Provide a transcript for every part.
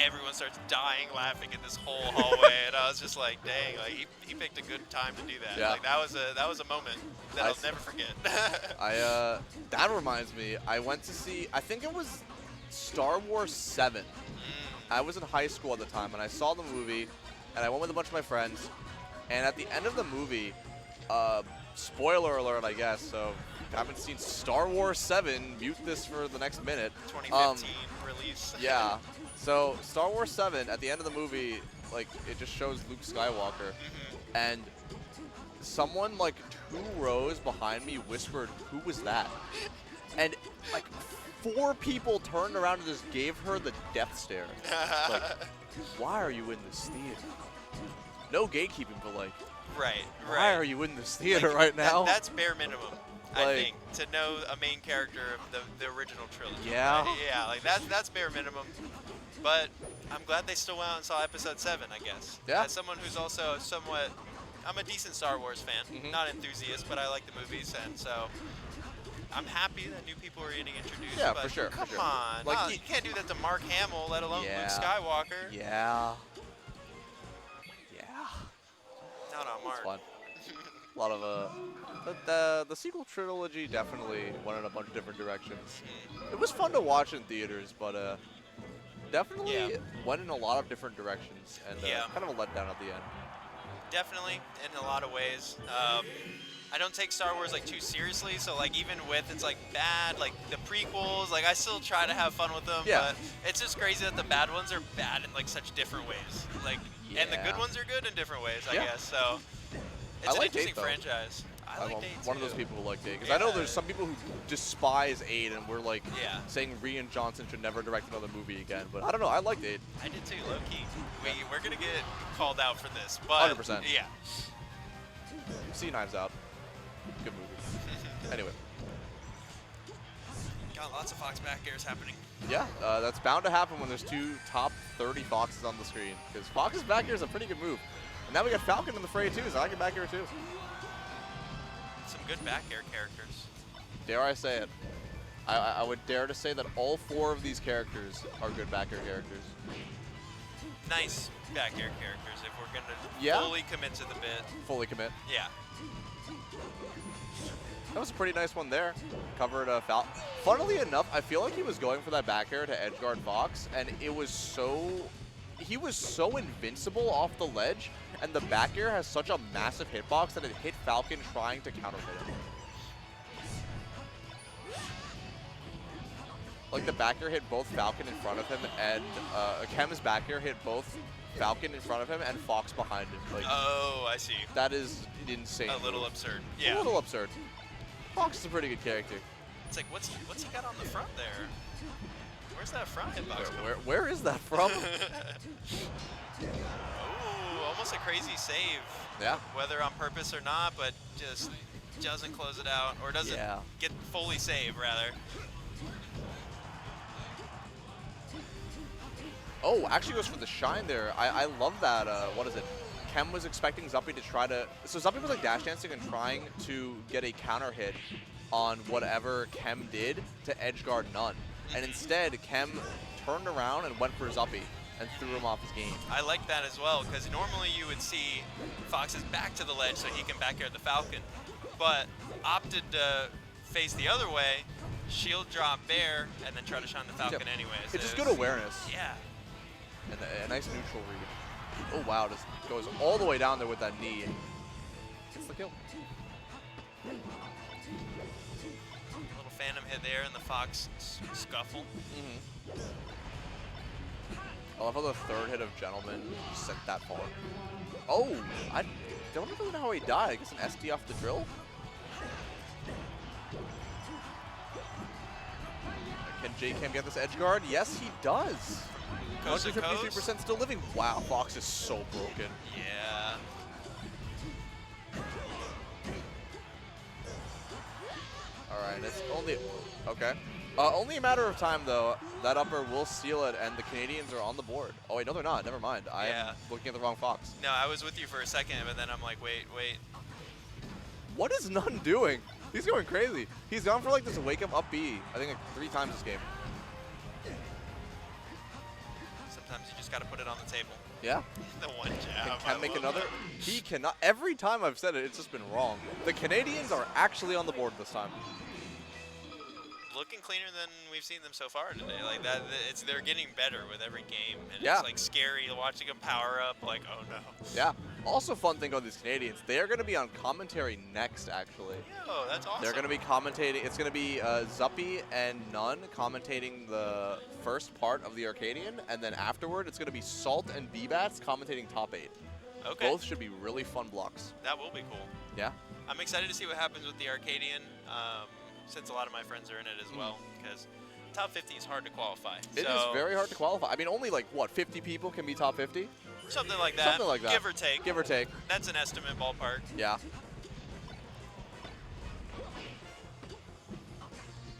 everyone starts dying laughing in this whole hallway, and I was just like, dang, like he picked a good time to do that. Yeah. Like that was a moment that I'll never forget. That reminds me, I went to see, I think it was Star Wars 7. I was in high school at the time, and I saw the movie, and I went with a bunch of my friends, and at the end of the movie, spoiler alert, I guess, so if you haven't seen Star Wars 7, mute this for the next minute. 2015 release. Yeah. So Star Wars 7, at the end of the movie, like, it just shows Luke Skywalker, and someone, like, 2 rows behind me whispered, "Who was that?" And, like, 4 people turned around and just gave her the death stare. Like, why are you in this theater? No gatekeeping, but, like, Right. why are you in this theater like, right now? That's bare minimum, I Like, think, to know a main character of the original trilogy. Yeah. Right? Yeah, like that's bare minimum. But I'm glad they still went out and saw Episode 7, I guess. Yeah. As someone who's also somewhat, I'm a decent Star Wars fan, not enthusiast, but I like the movies, and so I'm happy that new people are getting introduced. Yeah, but for sure. Come for sure. on, Like, no, you can't do that to Mark Hamill, let alone Yeah. Luke Skywalker. Yeah. Yeah. No, Mark. Fun. A lot of the sequel trilogy definitely went in a bunch of different directions. It was fun to watch in theaters, but definitely went in a lot of different directions, and kind of a letdown at the end. Definitely, in a lot of ways. I don't take Star Wars like too seriously, so like even with it's like bad, like the prequels, like I still try to have fun with them. Yeah. But it's just crazy that the bad ones are bad in like such different ways. Like, and the good ones are good in different ways, I guess. So it's an interesting franchise. I like 8 too. One of those people who like 8, because I know there's some people who despise 8, and we're like saying Rian Johnson should never direct another movie again. But I don't know, I liked 8. I did too, low key. We're gonna get called out for this, but 100%. Yeah. See Knives Out. Good movie. Anyway. Got lots of Fox back airs happening. Yeah, that's bound to happen when there's 2 top 30 Foxes on the screen, because Fox's back air is a pretty good move. And now we got Falcon in the fray too, so I like back air too. Some good back air characters. Dare I say it? I would dare to say that all 4 of these characters are good back air characters. Nice back air characters if we're gonna fully commit to the bit. Fully commit. Yeah. That was a pretty nice one there. Covered Falcon. Funnily enough, I feel like he was going for that back air to edgeguard Fox, and it was he was so invincible off the ledge, and the back air has such a massive hitbox that it hit Falcon trying to counter hit him. Like, the back air hit both Falcon in front of him, and Chem's back air hit both Falcon in front of him and Fox behind him. Like, oh, I see. That is insane. A little absurd. Yeah. A little absurd. Fox is a pretty good character. It's like, what's he got on the front there? Where's that front hitbox? Where is that from? Oh, almost a crazy save. Yeah. Whether on purpose or not, but just doesn't close it out, or doesn't get fully save, rather. Oh, actually goes for the shine there. I love that. What is it? Chem was expecting Zuppy to try to... So Zuppy was like dash dancing and trying to get a counter hit on whatever Chem did to edgeguard n0ne. And instead, Chem turned around and went for Zuppy and threw him off his game. I like that as well, because normally you would see Fox's back to the ledge so he can back air the Falcon. But opted to face the other way, shield drop bear, and then try to shine the Falcon anyways. It's just good awareness. Yeah. And a nice neutral read. Oh, wow. Just goes all the way down there with that knee. Gets the kill. A little phantom hit there in the Fox scuffle. I love how the third hit of Gentleman sent that far. Oh, I don't really know how he died. I guess an SD off the drill? Can JCAM get this edge guard? Yes, he does. 153% still living. Wow, Fox is so broken. Yeah. All right, it's only... Okay. Only a matter of time, though. That upper will seal it, and the Canadians are on the board. Oh, wait, no, they're not. Never mind. I'm looking at the wrong Fox. No, I was with you for a second, but then I'm like, wait. What is n0ne doing? He's going crazy. He's gone for, like, this wake-up up B, I think, like 3 times this game. sometimes you just got to put it on the table. Yeah. The one jab. Can make another. He cannot. Every time I've said it, it's just been wrong. The Canadians are actually on the board this time. Looking cleaner than we've seen them so far today. Like that, they're getting better with every game, and Yeah. it's like scary watching them power up. Like, oh no. Yeah. Also, fun thing on these Canadians, they are going to be on commentary next. Actually, Oh, that's awesome. they're going to be commentating. It's going to be Zuppy and n0ne commentating the first part of the Arcadian, and then afterward, it's going to be Salt and B-Bats commentating top 8. Okay. Both should be really fun blocks. That will be cool. Yeah. I'm excited to see what happens with the Arcadian, since a lot of my friends are in it as well, because top 50 is hard to qualify. It is very hard to qualify. I mean, only like, what, 50 people can be top 50? Something like that. Something like that. Give or take. Give or take. That's an estimate ballpark. Yeah.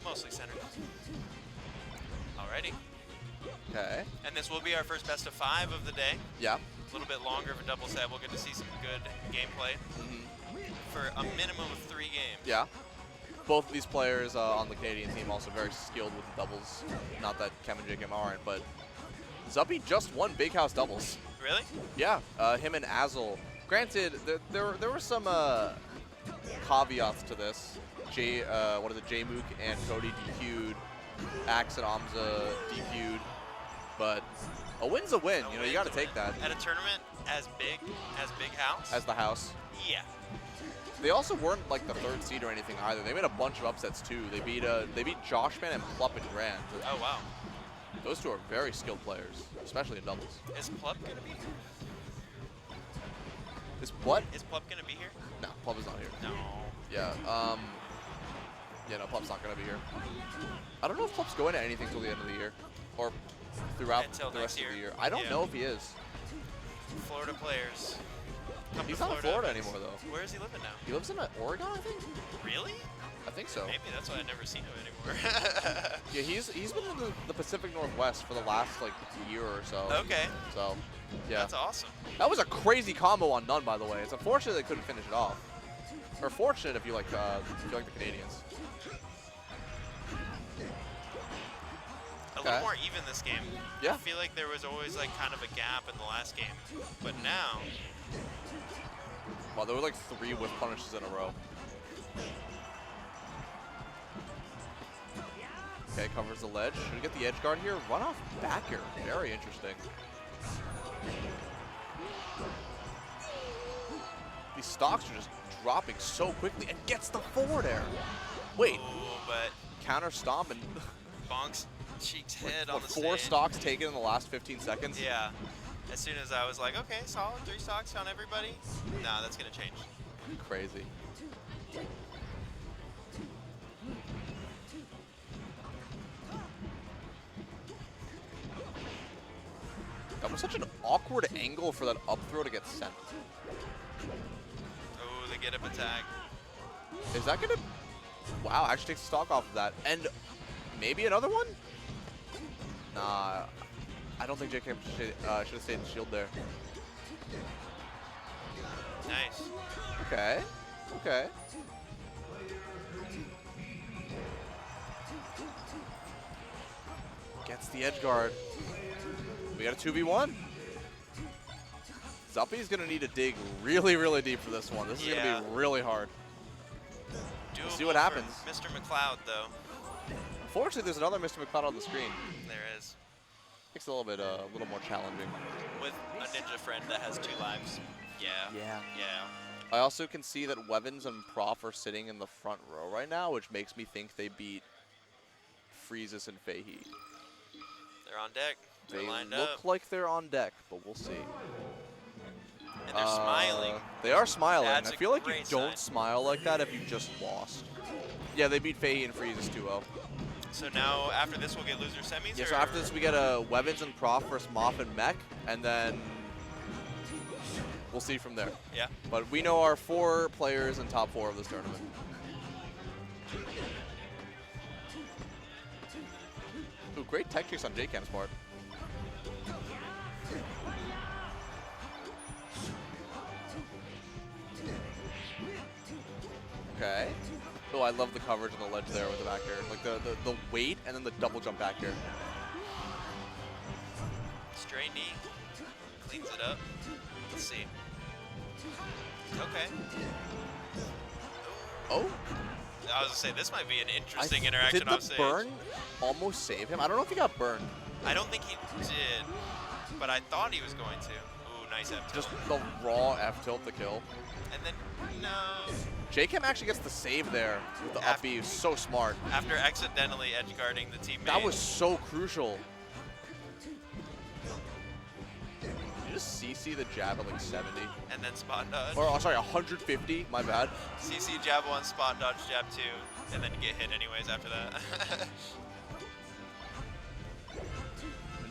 Mostly centered. Alrighty. Okay. And this will be our first best of 5 of the day. Yeah. A little bit longer of a double set. We'll get to see some good gameplay for a minimum of 3 games. Yeah. Both of these players on the Canadian team also very skilled with the doubles. Not that Chem and JCAM aren't, but Zuppy just won Big House doubles. Really? Yeah, him and Azel. Granted, there were some caveats to this. J-Mook and Cody DQ'd, Axe and Amza DQ'd, but a win's a win. You know, you got to take that. At a tournament as big as Big House? As the house. Yeah. They also weren't like the 3rd seed or anything either. They made a bunch of upsets too. They beat Joshman and Plup and Grand. Oh, wow. Those two are very skilled players, especially in doubles. Is Plup going to be here? Is what? Is Plup going to be here? No, Plup is not here. No. Yeah, yeah, no, Plup's not going to be here. I don't know if Plup's going to anything till the end of the year. Or throughout Until the next rest of the year. year. I don't Yeah. know if he is. Florida players. Come He's to not in Florida anymore, though. Where is he living now? He lives in Oregon, I think? Really? I think so. Maybe that's why I've never seen him anymore. Yeah, he's been in the Pacific Northwest for the last, like, year or so. Okay. So, yeah. That's awesome. That was a crazy combo on n0ne, by the way. It's unfortunate they couldn't finish it off. Or fortunate if you like the Canadians. A little more even this game. Yeah. I feel like there was always like kind of a gap in the last game, but now. Well, there were like 3 whiff punishes in a row. Okay, covers the ledge. Should we get the edge guard here? Run off back here. Very interesting. These stocks are just dropping so quickly and gets the forward air. Wait. Ooh, but Counter stomp and bonks Cheek's head what, on the 4 stage. stocks taken in the last 15 seconds? Yeah. As soon as I was like, okay, solid, 3 stocks on everybody. Nah, that's gonna change. Crazy. That was such an awkward angle for that up throw to get sent. Oh, the get up attack. Is that gonna? Wow, actually takes the stock off of that, and maybe another one. Nah, I don't think JCAM should have stayed in shield there. Nice. Okay. Okay. Gets the edge guard. We got a 2v1. Zuppy's gonna need to dig really, really deep for this one. This is gonna be really hard. Doable See what happens. for Mr. McLeod, though. Fortunately, there's another Mr. McLeod on the screen. There is. Makes it a little more challenging. With a ninja friend that has 2 lives. Yeah. Yeah. Yeah. I also can see that Wevins and Prof are sitting in the front row right now, which makes me think they beat Freezus and Fahey. They're on deck. They're They lined look up. like they're on deck, but we'll see. And they're smiling. They are smiling. That's I a feel like you great don't sign. smile like that if you just lost. Yeah, they beat Fahey and Freezus 2-0. So now, after this, we'll get loser semis? Yeah, or? so after this, we get a Wevins and Prof versus Moff and Mech, and then we'll see from there. Yeah. But we know our 4 players in top 4 of this tournament. Ooh, great tech tricks on JCAM's part. Okay. Oh, I love the coverage on the ledge there with the back air. Like the weight and then the double jump back air. Straight knee. Cleans it up. Let's see. Okay. Oh. I was gonna say, this might be an interesting interaction off stage. Did the burn almost save him? I don't know if he got burned. I don't think he did, but I thought he was going to. Ooh, nice F tilt. Just the raw F tilt to kill. And then, no. JCAM actually gets the save there with the up B. So smart. After accidentally edge guarding the teammate. That was so crucial. Did you just CC the jab at like 70? And then spot dodge. Or, oh, sorry, 150. My bad. CC jab 1, spot dodge jab 2, and then get hit anyways after that.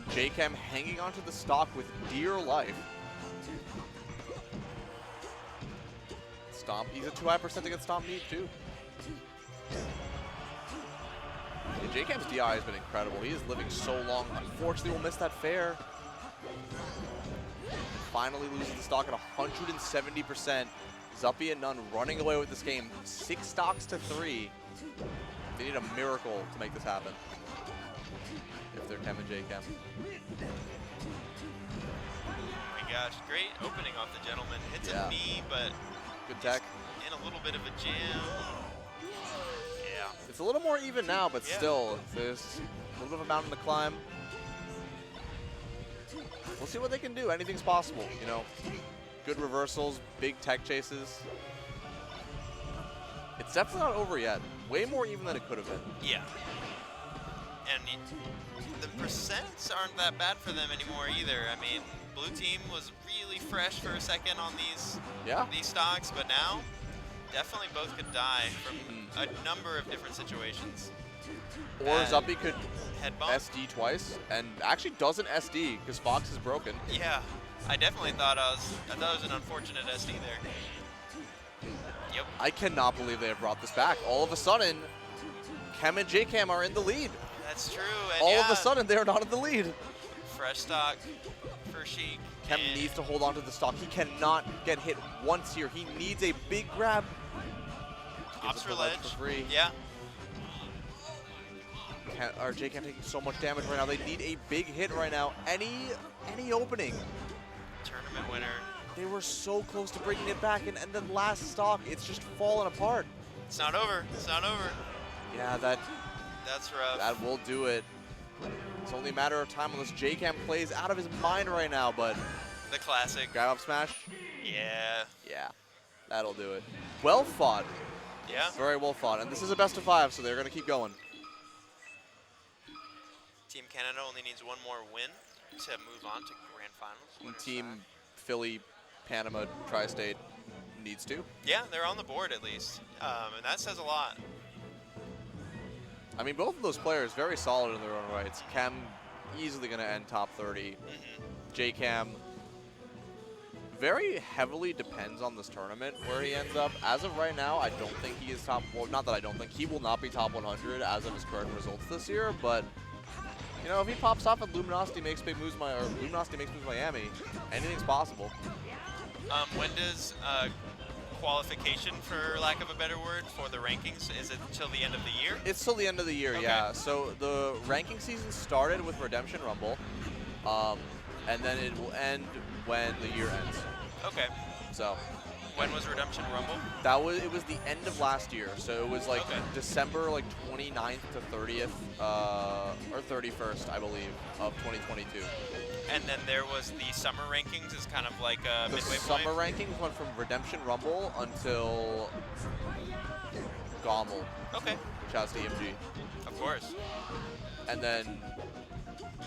JCAM hanging onto the stock with dear life. Stomp. He's a too high percent to get stomp meat too. Yeah, JCAM's DI has been incredible. He is living so long. Unfortunately, we'll miss that fair. Finally loses the stock at 170%. Zuppy and n0ne running away with this game. 6 stocks to 3. They need a miracle to make this happen. If they're Chem and JCAM. Oh my gosh, great opening off the gentleman. Hits a knee, but good tech. In a little bit of a jam. Yeah. It's a little more even now, but still, there's a little bit of a mountain to climb. We'll see what they can do. Anything's possible, you know. Good reversals, big tech chases. It's definitely not over yet. Way more even than it could have been. Yeah. And the percents aren't that bad for them anymore either. I mean, blue team was really fresh for a second on these stocks, but now definitely both could die from a number of different situations. Or Zuppy could head bump. SD twice, and actually doesn't SD because Fox is broken. Yeah, I definitely thought it was an unfortunate SD there. Yep. I cannot believe they have brought this back. All of a sudden, Chem and JCAM are in the lead. That's true. And all of a sudden, they are not in the lead. Fresh stock for Sheik. Chem needs to hold on to the stock. He cannot get hit once here. He needs a big grab. Ops for ledge. For free. Yeah. JCAM taking so much damage right now. They need a big hit right now. Any opening. Tournament winner. They were so close to bringing it back, and then last stock, it's just falling apart. It's not over. It's not over. Yeah, that's rough. That will do it. It's only a matter of time unless JCAM plays out of his mind right now, but the classic grab up smash. Yeah. Yeah, that'll do it. Well fought. Yeah. Very well fought, and this is a best of 5, so they're gonna keep going. Team Canada only needs one more win to move on to grand finals. And Team Philly, Panama, Tri-State needs to. Yeah, they're on the board at least, and that says a lot. I mean, both of those players very solid in their own rights. Chem easily going to end top 30. JCAM very heavily depends on this tournament where he ends up. As of right now, I don't think he is top. Well, not that I don't think he will not be top 100 as of his current results this year. But you know, if he pops off and Luminosity makes big moves, Luminosity makes moves Miami, anything's possible. When does qualification, for lack of a better word, for the rankings, is it till the end of the year? It's till the end of the year, yeah. So the ranking season started with Redemption Rumble, and then it will end when the year ends. Okay. So when was Redemption Rumble? It was the end of last year, so it was like December 29th to 30th, or 31st, I believe, of 2022. And then there was the summer rankings is kind of like a midway point? The summer rankings went from Redemption Rumble until Gommel. Okay. Which has DMG. Of course. And then,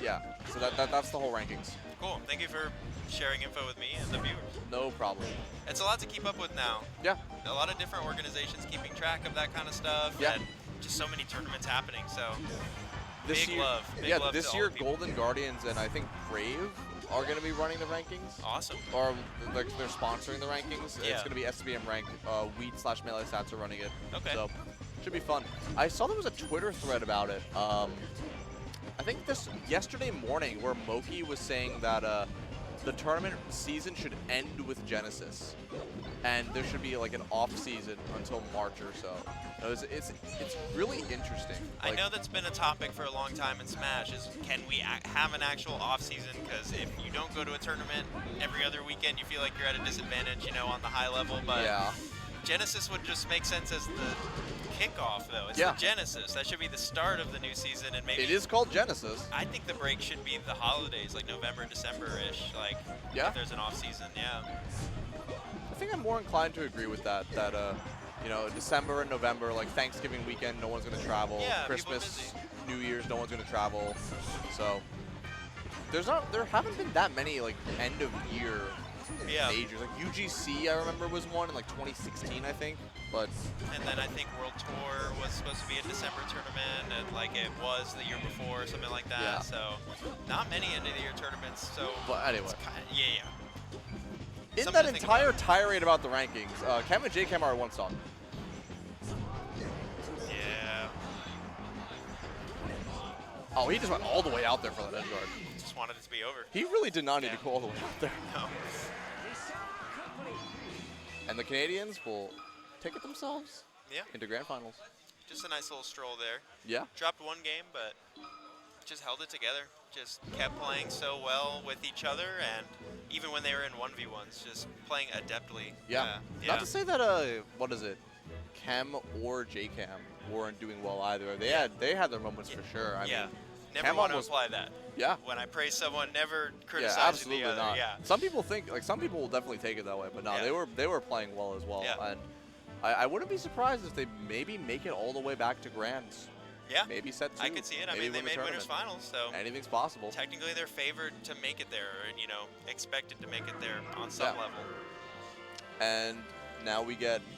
yeah, so that's the whole rankings. Cool. Thank you for sharing info with me and the viewers. No problem. It's a lot to keep up with now. Yeah. A lot of different organizations keeping track of that kind of stuff. Yeah. And just so many tournaments happening, so this big year, love. Big yeah, love this to year all the Golden Guardians and I think Brave are going to be running the rankings. Awesome. Or like they're sponsoring the rankings. Yeah. It's going to be SSBM rank. Wheat/Melee Stats are running it. Okay. So should be fun. I saw there was a Twitter thread about it. I think yesterday morning where Moki was saying that the tournament season should end with Genesis, and there should be like an off season until March or so. It's really interesting. I know that's been a topic for a long time in Smash. Is can we have an actual off season? Because if you don't go to a tournament every other weekend, you feel like you're at a disadvantage, you know, on the high level. But yeah. Genesis would just make sense as the kickoff, though. It's Yeah. the Genesis. That should be the start of the new season, and maybe It is called Genesis. I think the break should be the holidays, like November, December-ish. Like, Yeah. if there's an off season, yeah. I think I'm more inclined to agree with that. You know, December and November, like Thanksgiving weekend, no one's going to travel. Yeah, people are Christmas, busy. New Year's, no one's going to travel. So there haven't been that many like end of year Yeah. majors. Like UGC, I remember was one in like 2016, I think. But And then I think World Tour was supposed to be a December tournament, and like it was the year before, or something like that. Yeah. So not many end of the year tournaments. So But anyway. it's yeah. in Something that to think entire about. tirade about the rankings, Chem and JCAM are one stock. Yeah. Oh, he just went all the way out there for that edge guard. Just wanted it to be over. He really did not need Yeah. to go all the way out there. No. And the Canadians will take it themselves Yeah. into grand finals. Just a nice little stroll there. Yeah. Dropped one game, but just held it together. Just kept playing so well with each other, and even when they were in 1v1s, just playing adeptly. Yeah. Yeah. Not to say that what is it, Chem or JCAM weren't doing well either. They had their moments for sure. I yeah. mean, Never Chem want to almost- apply that. yeah. When I praise someone, never Yeah, criticize absolutely the other. not. Yeah. Some people think some people will definitely take it that way, but no, Yeah. they were playing well as well. Yeah. And I wouldn't be surprised if they maybe make it all the way back to grands. Yeah. Maybe set 2. I could see it. I maybe mean, they win the made winners tournament. finals, so Anything's possible. technically they're favored to make it there, or, you know, expected to make it there on some Yeah. level. And now we get